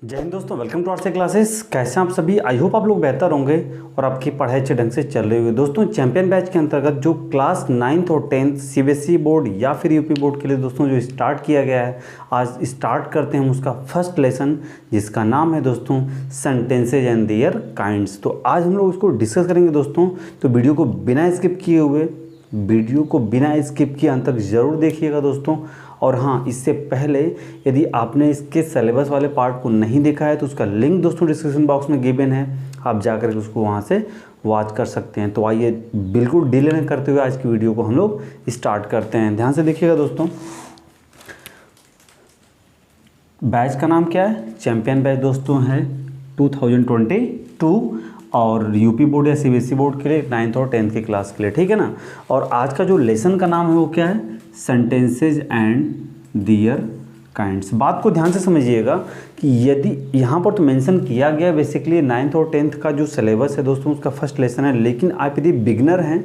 जय हिंद दोस्तों, welcome to are classes. कैसे हैं आप सभी? आई होप आप लोग बेहतर होंगे और आपकी पढ़ाई अच्छे ढंग से चल रही होगी। दोस्तों, चैंपियन बैच के अंतर्गत जो क्लास 9th और 10th सीबीएसई बोर्ड या फिर यूपी बोर्ड के लिए दोस्तों जो स्टार्ट किया गया है, आज स्टार्ट करते हैं हम उसका फर्स्ट लेसन, जिसका नाम है दोस्तों सेंटेंसेज एंड देयर काइंड्स। तो आज हम लोग उसको डिस्कस करेंगे दोस्तों। तो वीडियो को बिना स्किप किए अंत तक ज़रूर देखिएगा दोस्तों। और हाँ, इससे पहले यदि आपने इसके सिलेबस वाले पार्ट को नहीं देखा है तो उसका लिंक दोस्तों डिस्क्रिप्शन बॉक्स में गिवन है, आप जाकर के उसको वहाँ से वॉच कर सकते हैं। तो आइए बिल्कुल डिले न करते हुए आज की वीडियो को हम लोग स्टार्ट करते हैं। ध्यान से देखिएगा दोस्तों। बैच का नाम क्या है? चैंपियन बैच दोस्तों है 2022 और यूपी बोर्ड या सीबीएसई बोर्ड के लिए 9th और 10th की क्लास के लिए, ठीक है ना। और आज का जो लेसन का नाम है वो क्या है? Sentences and their kinds. बात को ध्यान से समझिएगा कि यदि यहाँ पर तो मेंशन किया गया बेसिकली 9th और 10th का जो सिलेबस है दोस्तों उसका फर्स्ट लेसन है, लेकिन आप यदि बिगनर हैं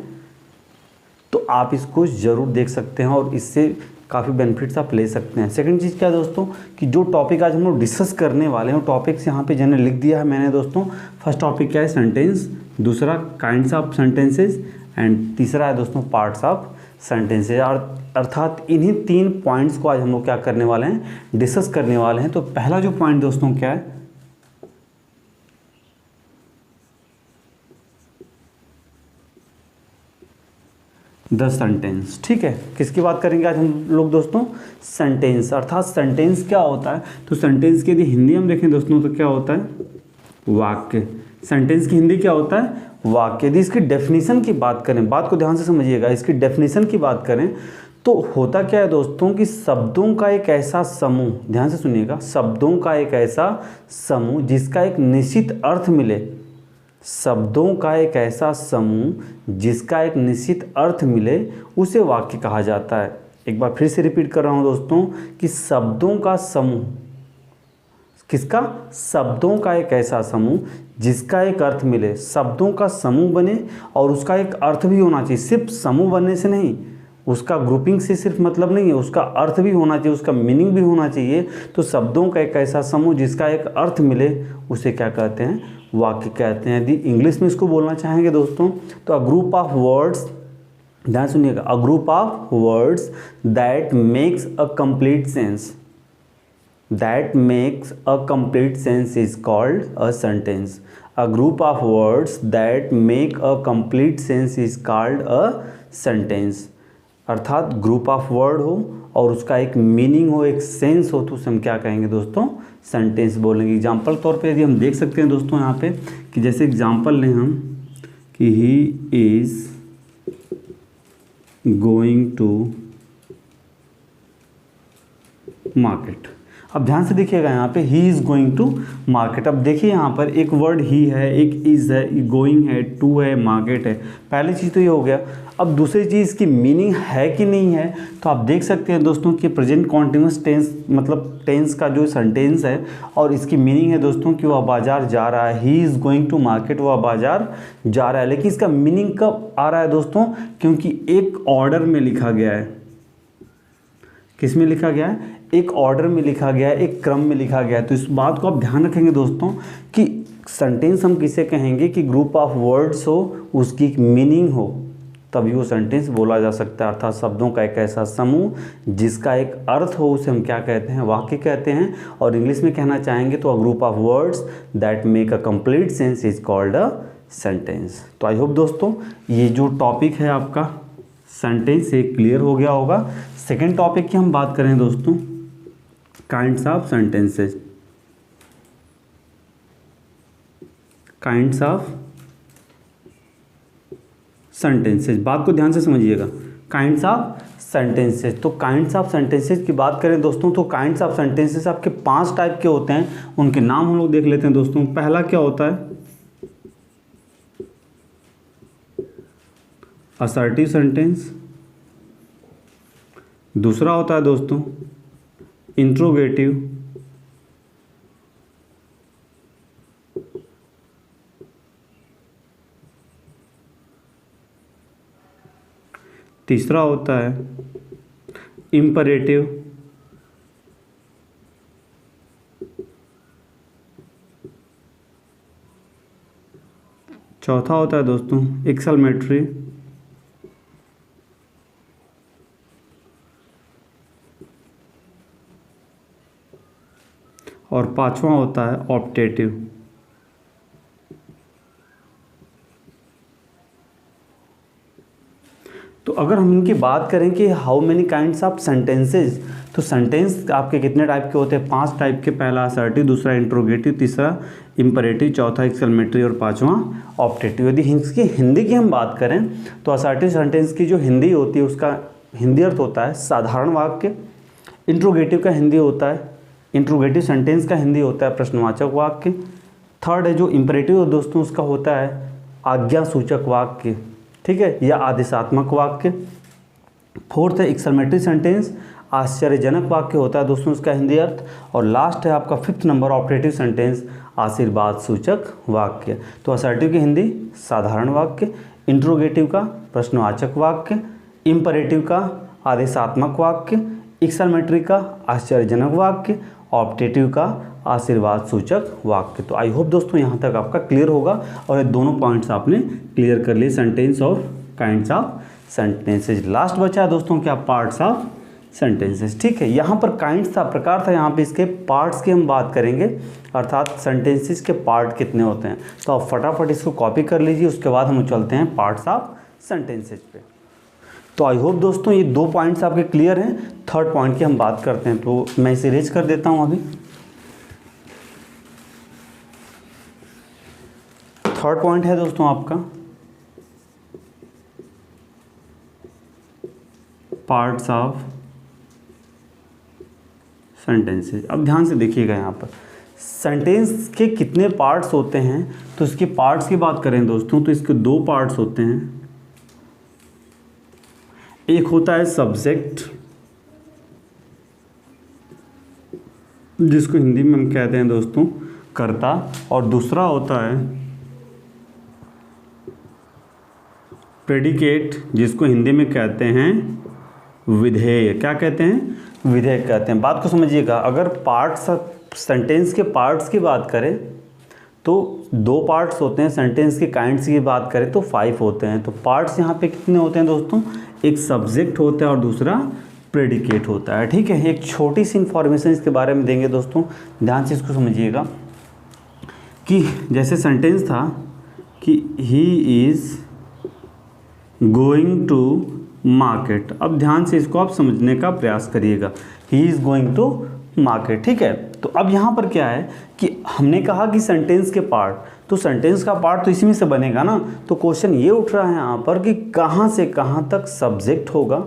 तो आप इसको ज़रूर देख सकते हैं और इससे काफ़ी बेनिफिट्स आप ले सकते हैं। सेकंड चीज़ क्या है दोस्तों कि जो टॉपिक आज हम लोग डिस्कस करने वाले हैं, टॉपिक्स यहाँ पे जनरल लिख दिया है मैंने दोस्तों। फर्स्ट टॉपिक क्या है? सेंटेंस, दूसरा काइंड्स ऑफ सेंटेंसेज एंड तीसरा है दोस्तों पार्ट्स ऑफ सेंटेंसेज। अर्थात इन्हीं 3 पॉइंट्स को आज हम लोग क्या करने वाले हैं? डिस्कस करने वाले हैं। तो पहला जो पॉइंट दोस्तों क्या है? The sentence. ठीक है, किसकी बात करेंगे आज हम लोग दोस्तों? सेंटेंस। अर्थात सेंटेंस क्या होता है? तो सेंटेंस की यदि हिंदी हम देखें दोस्तों तो क्या होता है? वाक्य। सेंटेंस की हिंदी क्या होता है? वाक्य। यदि इसकी डेफिनेशन की बात करें, बात को ध्यान से समझिएगा, इसकी डेफिनेशन की बात करें तो होता क्या है दोस्तों कि शब्दों का एक ऐसा समूह, ध्यान से सुनिएगा, शब्दों का एक ऐसा समूह जिसका एक निश्चित अर्थ मिले, शब्दों का एक ऐसा समूह जिसका एक निश्चित अर्थ मिले उसे वाक्य कहा जाता है। एक बार फिर से रिपीट कर रहा हूं दोस्तों कि शब्दों का समूह, किसका? शब्दों का एक ऐसा समूह जिसका एक अर्थ मिले, शब्दों का समूह बने और उसका एक अर्थ भी होना चाहिए। सिर्फ समूह बनने से नहीं, उसका ग्रुपिंग से सिर्फ मतलब नहीं है, उसका अर्थ भी होना चाहिए, उसका मीनिंग भी होना चाहिए। तो शब्दों का एक ऐसा समूह जिसका एक अर्थ मिले उसे क्या कहते हैं? वाक्य कहते हैं। यदि इंग्लिश में इसको बोलना चाहेंगे दोस्तों तो अ ग्रुप ऑफ वर्ड्स, ध्यान सुनिएगा, a group of words that makes a complete sense, that makes a complete sense is called a sentence. A group of words that make a complete sense is called a sentence. अर्थात group of word हो और उसका एक meaning हो, एक sense हो, तो उसे हम क्या कहेंगे दोस्तों? सेंटेंस बोलेंगे। एग्जाम्पल तौर पे यदि हम देख सकते हैं दोस्तों यहाँ पे कि जैसे एग्जाम्पल लें हम कि he is going to market. अब ध्यान से देखिएगा यहाँ पे he is going to market. अब देखिए यहाँ पर एक वर्ड ही है, एक इज़ है, गोइंग है, टू है, मार्केट है। पहली चीज़ तो ये हो गया। अब दूसरी चीज़ की मीनिंग है कि नहीं है, तो आप देख सकते हैं दोस्तों कि प्रेजेंट कॉन्टिन्यूअस टेंस, मतलब टेंस का जो सेंटेंस है और इसकी मीनिंग है दोस्तों कि वह बाजार जा रहा है। He is going to market, वह बाजार जा रहा है। लेकिन इसका मीनिंग कब आ रहा है दोस्तों? क्योंकि एक ऑर्डर में लिखा गया है। किस में लिखा गया है? एक ऑर्डर में लिखा गया है, एक क्रम में लिखा गया है। तो इस बात को आप ध्यान रखेंगे दोस्तों कि सेंटेंस हम किसे कहेंगे कि ग्रुप ऑफ वर्ड्स हो, उसकी एक मीनिंग हो, तभी वो सेंटेंस बोला जा सकता है। अर्थात शब्दों का एक ऐसा समूह जिसका एक अर्थ हो उसे हम क्या कहते हैं? वाक्य कहते हैं। और इंग्लिश में कहना चाहेंगे तो a group of words that make a complete sense is called a sentence. तो आई होप दोस्तों ये जो टॉपिक है आपका सेंटेंस से क्लियर हो गया होगा। सेकेंड टॉपिक की हम बात करें दोस्तों, kinds of sentences. Kinds of sentences, बात को ध्यान से समझिएगा। काइंड्स ऑफ सेंटेंसेज, तो काइंड्स ऑफ सेंटेंसेज की बात करें दोस्तों तो काइंड्स ऑफ सेंटेंसेज आपके 5 टाइप के होते हैं। उनके नाम हम लोग देख लेते हैं दोस्तों। पहला क्या होता है? Assertive sentence. दूसरा होता है दोस्तों इंट्रोगेटिव। तीसरा होता है इम्परेटिव। चौथा होता है दोस्तों एक्सक्लेमेटरी, और पांचवा होता है ऑप्टेटिव। तो अगर हम इनकी बात करें कि how many kinds of sentences, तो सेंटेंस आपके कितने टाइप के होते हैं? 5 टाइप के। पहला असर्टिव, दूसरा इंट्रोगेटिव, तीसरा इंपरेटिव, चौथा एक्सक्लेमेटरी और पांचवा ऑप्टेटिव। यदि इसकी हिंदी की हम बात करें तो असर्टिव सेंटेंस की जो हिंदी होती है उसका हिंदी अर्थ होता है साधारण वाक्य। इंट्रोगेटिव का हिंदी होता है, इंट्रोगेटिव सेंटेंस का हिंदी होता है प्रश्नवाचक वाक्य। थर्ड है जो इंपरेटिव दोस्तों, उसका होता है आज्ञा सूचक वाक्य, ठीक है, या आदेशात्मक वाक्य। फोर्थ है एक्सक्लेमेटरी सेंटेंस, आश्चर्यजनक वाक्य होता है दोस्तों उसका हिंदी अर्थ। और लास्ट है आपका 5th नंबर ऑप्टेटिव सेंटेंस, आशीर्वाद सूचक वाक्य। तो असर्टिव की हिंदी साधारण वाक्य, इंट्रोगेटिव का प्रश्नवाचक वाक्य, इंपरेटिव का आदेशात्मक वाक्य, एक्सक्लेमेटरी का आश्चर्यजनक वाक्य, ऑप्टेटिव का आशीर्वाद सूचक वाक्य। तो आई होप दोस्तों यहाँ तक आपका क्लियर होगा और ये दोनों पॉइंट्स आपने क्लियर कर लिए, सेंटेंस और काइंड्स ऑफ सेंटेंसेज। लास्ट बचा है दोस्तों क्या? पार्ट्स ऑफ सेंटेंसेज, ठीक है। यहाँ पर काइंड्स था, प्रकार था, यहाँ पे इसके पार्ट्स की हम बात करेंगे, अर्थात सेंटेंसेज के पार्ट कितने होते हैं। तो आप फटाफट इसको कॉपी कर लीजिए, उसके बाद हम चलते हैं पार्ट्स ऑफ सेंटेंसेज पे। तो आई होप दोस्तों ये 2 पॉइंट्स आपके क्लियर हैं। थर्ड पॉइंट की हम बात करते हैं, तो मैं इसे रेज कर देता हूँ अभी। थर्ड पॉइंट है दोस्तों आपका पार्ट्स ऑफ सेंटेंसेज। अब ध्यान से देखिएगा, यहाँ पर सेंटेंस के कितने पार्ट्स होते हैं, तो इसके पार्ट्स की बात करें दोस्तों तो इसके 2 पार्ट्स होते हैं। एक होता है सब्जेक्ट, जिसको हिंदी में हम कहते हैं दोस्तों कर्ता, और दूसरा होता है प्रेडिकेट, जिसको हिंदी में कहते हैं विधेय। क्या कहते हैं? विधेय कहते हैं। बात को समझिएगा, अगर पार्ट्स सेंटेंस के पार्ट्स की बात करें तो 2 पार्ट्स होते हैं, सेंटेंस के काइंड्स की बात करें तो 5 होते हैं। तो पार्ट्स यहाँ पे कितने होते हैं दोस्तों? एक सब्जेक्ट होता है और दूसरा प्रेडिकेट होता है, ठीक है। एक छोटी सी इन्फॉर्मेशन इसके बारे में देंगे दोस्तों, ध्यान से इसको समझिएगा कि जैसे सेंटेंस था कि he is going to market. अब ध्यान से इसको आप समझने का प्रयास करिएगा, he is going to market, ठीक है। तो अब यहाँ पर क्या है कि हमने कहा कि सेंटेंस के पार्ट, तो सेंटेंस का पार्ट तो इसी में से बनेगा ना। तो क्वेश्चन ये उठ रहा है यहाँ पर कि कहाँ से कहाँ तक सब्जेक्ट होगा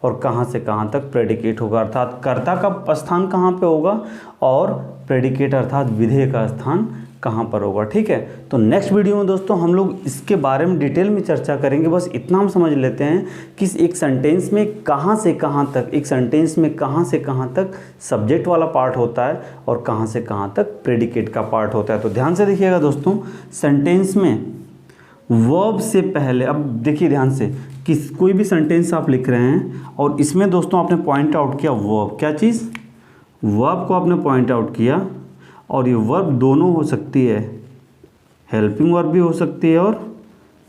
और कहाँ से कहाँ तक प्रेडिकेट होगा, अर्थात कर्ता का स्थान कहाँ पे होगा और प्रेडिकेट अर्थात विधेय का स्थान कहाँ पर होगा, ठीक है। तो नेक्स्ट वीडियो में दोस्तों हम लोग इसके बारे में डिटेल में चर्चा करेंगे। बस इतना हम समझ लेते हैं कि एक सेंटेंस में कहाँ से कहाँ तक, एक सेंटेंस में कहाँ से कहाँ तक सब्जेक्ट वाला पार्ट होता है और कहाँ से कहाँ तक प्रेडिकेट का पार्ट होता है। तो ध्यान से देखिएगा दोस्तों, सेंटेंस में वर्ब से पहले, अब देखिए ध्यान से, कि कोई भी सेंटेंस आप लिख रहे हैं और इसमें दोस्तों आपने पॉइंट आउट किया वर्ब, क्या चीज़? वर्ब को आपने पॉइंट आउट किया, और ये वर्ब दोनों हो सकती है, हेल्पिंग वर्ब भी हो सकती है और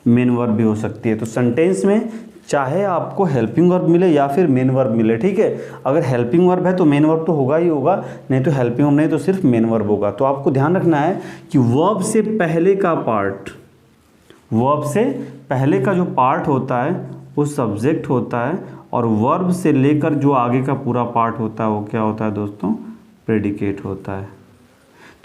मेन वर्ब भी हो सकती है। तो सेंटेंस में चाहे आपको हेल्पिंग वर्ब मिले या फिर मेन वर्ब मिले, ठीक है। अगर हेल्पिंग वर्ब है तो मेन वर्ब तो होगा ही होगा, नहीं तो हेल्पिंग वर्ब नहीं तो सिर्फ मेन वर्ब होगा। तो आपको ध्यान रखना है कि वर्ब से पहले का पार्ट, वर्ब से पहले का जो पार्ट होता है वो सब्जेक्ट होता है, और वर्ब से लेकर जो आगे का पूरा पार्ट होता है वो क्या होता है दोस्तों? प्रेडिकेट होता है।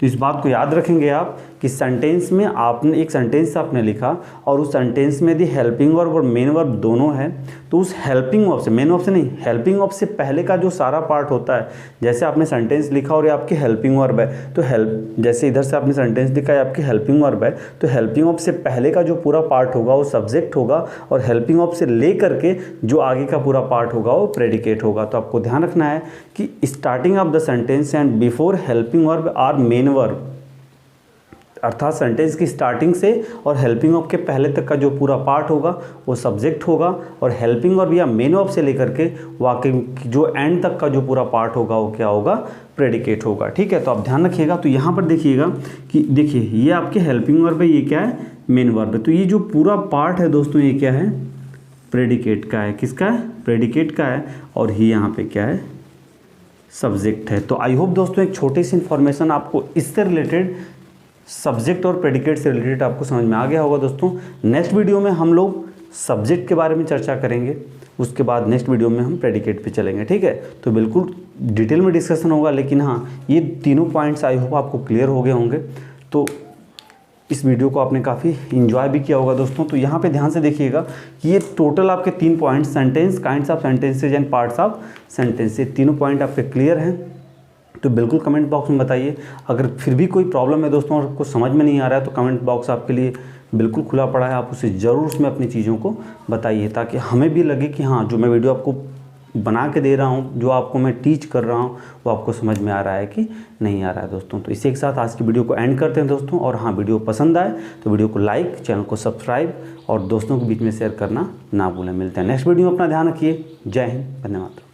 तो इस बात को याद रखेंगे आप कि सेंटेंस में आपने एक सेंटेंस आपने लिखा और उस सेंटेंस में यदि हेल्पिंग वर्ब और मेन वर्ब दोनों है, तो उस हेल्पिंग वर्ब से, मेन वर्ब से नहीं, हेल्पिंग वर्ब से पहले का जो सारा पार्ट होता है, जैसे आपने सेंटेंस लिखा और ये आपकी हेल्पिंग वर्ब है, तो जैसे इधर से आपने सेंटेंस लिखा है आपकी हेल्पिंग वर्ब है, तो हेल्पिंग वर्ब से पहले का जो पूरा पार्ट होगा वो सब्जेक्ट होगा, और हेल्पिंग वर्ब से ले करके जो आगे का पूरा पार्ट होगा वो प्रेडिकेट होगा। तो आपको ध्यान रखना है कि starting of the sentence and before helping verb or main verb, अर्थात सेंटेंस की स्टार्टिंग से और हेल्पिंग वर्ब के पहले तक का जो पूरा पार्ट होगा वो सब्जेक्ट होगा, और हेल्पिंग वर्ब या मेन वर्ब से लेकर के वाक्य जो एंड तक का जो पूरा पार्ट होगा वो क्या होगा? प्रेडिकेट होगा, ठीक है। तो आप ध्यान रखिएगा। तो यहाँ पर देखिएगा कि देखिए ये आपके हेल्पिंग वर्ब है, ये क्या है? मेन वर्ब है। तो ये जो पूरा पार्ट है दोस्तों ये क्या है, प्रेडिकेट का है। किसका है, प्रेडिकेट का है। और ये यहाँ पे क्या है, सब्जेक्ट है। तो आई होप दोस्तों एक छोटी सी इन्फॉर्मेशन आपको इससे रिलेटेड, सब्जेक्ट और प्रेडिकेट से रिलेटेड आपको समझ में आ गया होगा दोस्तों। नेक्स्ट वीडियो में हम लोग सब्जेक्ट के बारे में चर्चा करेंगे, उसके बाद नेक्स्ट वीडियो में हम प्रेडिकेट पे चलेंगे, ठीक है। तो बिल्कुल डिटेल में डिस्कशन होगा, लेकिन हाँ ये तीनों पॉइंट्स आई होप आपको क्लियर हो गए होंगे। तो इस वीडियो को आपने काफ़ी इन्जॉय भी किया होगा दोस्तों। तो यहाँ पे ध्यान से देखिएगा कि ये टोटल आपके 3 points, sentence, kinds of sentences and parts of sentence, ये तीनों पॉइंट आपके क्लियर हैं। तो बिल्कुल कमेंट बॉक्स में बताइए। अगर फिर भी कोई प्रॉब्लम है दोस्तों और आपको समझ में नहीं आ रहा है तो कमेंट बॉक्स आपके लिए बिल्कुल खुला पड़ा है, आप उसे ज़रूर उसमें अपनी चीज़ों को बताइए, ताकि हमें भी लगे कि हाँ जो मैं वीडियो आपको बना के दे रहा हूँ, जो आपको मैं टीच कर रहा हूँ, वो आपको समझ में आ रहा है कि नहीं आ रहा है दोस्तों। तो इसी के साथ आज की वीडियो को एंड करते हैं दोस्तों। और हाँ, वीडियो पसंद आए तो वीडियो को लाइक, चैनल को सब्सक्राइब और दोस्तों के बीच में शेयर करना ना भूलें। मिलते हैं नेक्स्ट वीडियो में, अपना ध्यान रखिए। जय हिंद, धन्यवाद।